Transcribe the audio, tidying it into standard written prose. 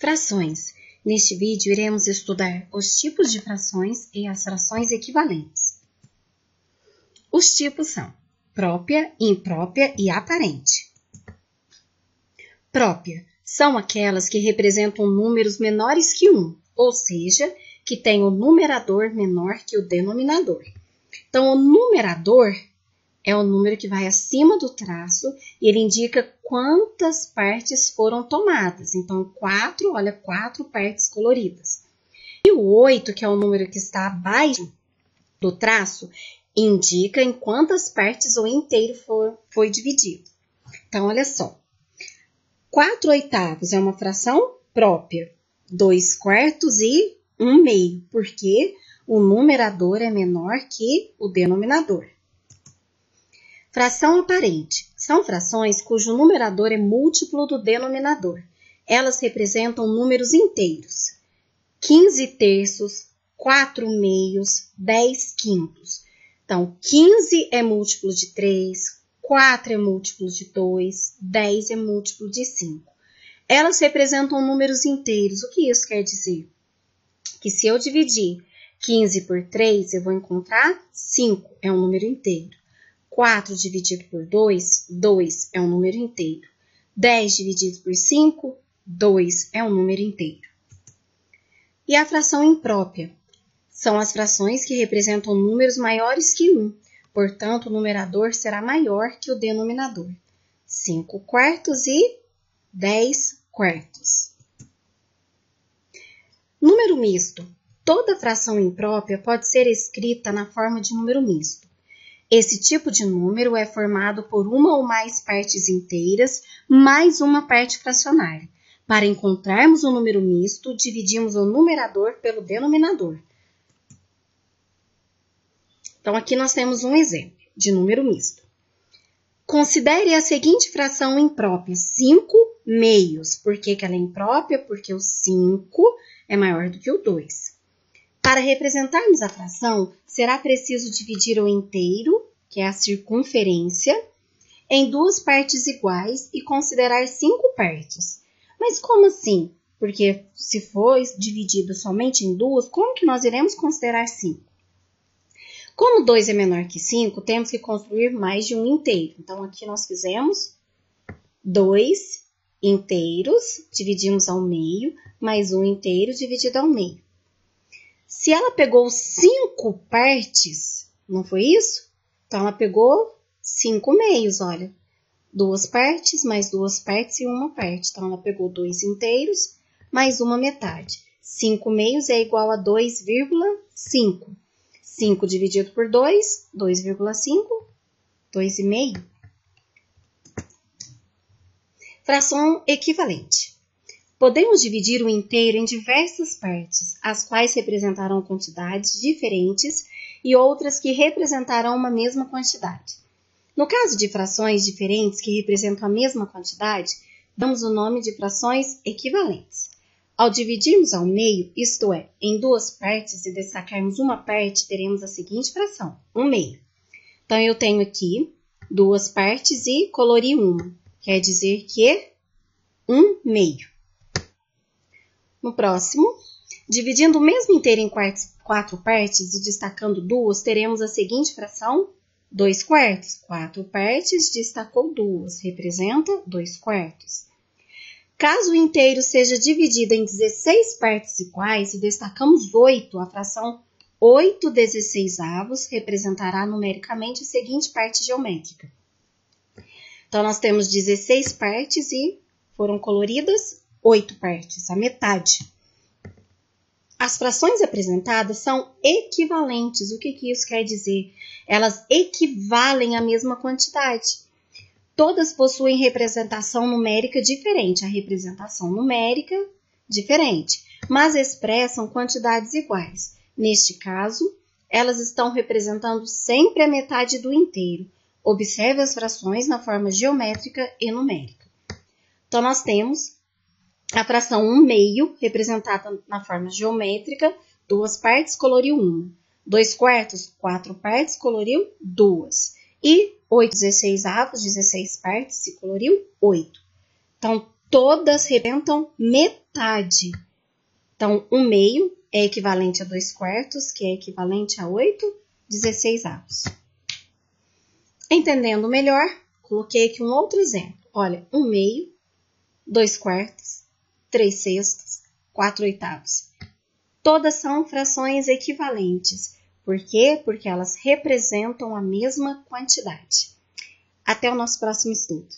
Frações. Neste vídeo, iremos estudar os tipos de frações e as frações equivalentes. Os tipos são própria, imprópria e aparente. Própria são aquelas que representam números menores que 1, ou seja, que têm o numerador menor que o denominador. Então, o numerador é o número que vai acima do traço e ele indica quantas partes foram tomadas. Então, 4, olha, 4 partes coloridas. E o 8, que é o número que está abaixo do traço, indica em quantas partes o inteiro foi dividido. Então, olha só. 4/8 é uma fração própria. 2/4 e 1/2, porque o numerador é menor que o denominador. Fração aparente. São frações cujo numerador é múltiplo do denominador. Elas representam números inteiros. 15 terços, 4 meios, 10 quintos. Então, 15 é múltiplo de 3, 4 é múltiplo de 2, 10 é múltiplo de 5. Elas representam números inteiros. O que isso quer dizer? Que se eu dividir 15 por 3, eu vou encontrar 5, é um número inteiro. 4 dividido por 2, 2 é um número inteiro. 10 dividido por 5, 2 é um número inteiro. E a fração imprópria? São as frações que representam números maiores que 1. Portanto, o numerador será maior que o denominador. 5/4 e 10/4. Número misto. Toda fração imprópria pode ser escrita na forma de número misto. Esse tipo de número é formado por uma ou mais partes inteiras, mais uma parte fracionária. Para encontrarmos o número misto, dividimos o numerador pelo denominador. Então, aqui nós temos um exemplo de número misto. Considere a seguinte fração imprópria, 5 meios. Por que ela é imprópria? Porque o 5 é maior do que o 2. Para representarmos a fração, será preciso dividir o inteiro, que é a circunferência, em 2 partes iguais e considerar 5 partes. Mas como assim? Porque se for dividido somente em 2, como que nós iremos considerar 5? Como 2 é menor que 5, temos que construir mais de um inteiro. Então, aqui nós fizemos 2 inteiros, dividimos ao meio, mais um inteiro dividido ao meio. Se ela pegou 5 partes, não foi isso? Então, ela pegou 5 meios, olha. 2 partes, mais 2 partes e uma parte. Então, ela pegou 2 inteiros, mais uma metade. 5 meios é igual a 2,5. 5 dividido por 2, 2,5, 2,5. Fração equivalente. Podemos dividir o inteiro em diversas partes, as quais representarão quantidades diferentes e outras que representarão uma mesma quantidade. No caso de frações diferentes que representam a mesma quantidade, damos o nome de frações equivalentes. Ao dividirmos ao meio, isto é, em 2 partes e destacarmos uma parte, teremos a seguinte fração, 1/2. Então, eu tenho aqui 2 partes e colori uma, quer dizer que 1/2. No próximo, dividindo o mesmo inteiro em 4 partes e destacando 2, teremos a seguinte fração, 2/4. 4 partes, destacou 2, representa 2/4. Caso o inteiro seja dividido em 16 partes iguais e destacamos 8, a fração 8/16 representará numericamente a seguinte parte geométrica. Então, nós temos 16 partes e foram coloridas 8 partes, a metade. As frações apresentadas são equivalentes. O que isso quer dizer? Elas equivalem à mesma quantidade. Todas possuem representação numérica diferente. A representação numérica diferente, mas expressam quantidades iguais. Neste caso, elas estão representando sempre a metade do inteiro. Observe as frações na forma geométrica e numérica. Então, nós temos a fração 1/2, representada na forma geométrica, 2 partes, coloriu 1. 2/4, 4 partes, coloriu 2. E 8/16, 16 partes, se coloriu 8. Então, todas representam metade. Então, 1/2 é equivalente a 2/4, que é equivalente a 8/16. Entendendo melhor, coloquei aqui um outro exemplo. Olha, 1/2, 2/4, 3/6, 4/8. Todas são frações equivalentes. Por quê? Porque elas representam a mesma quantidade. Até o nosso próximo estudo.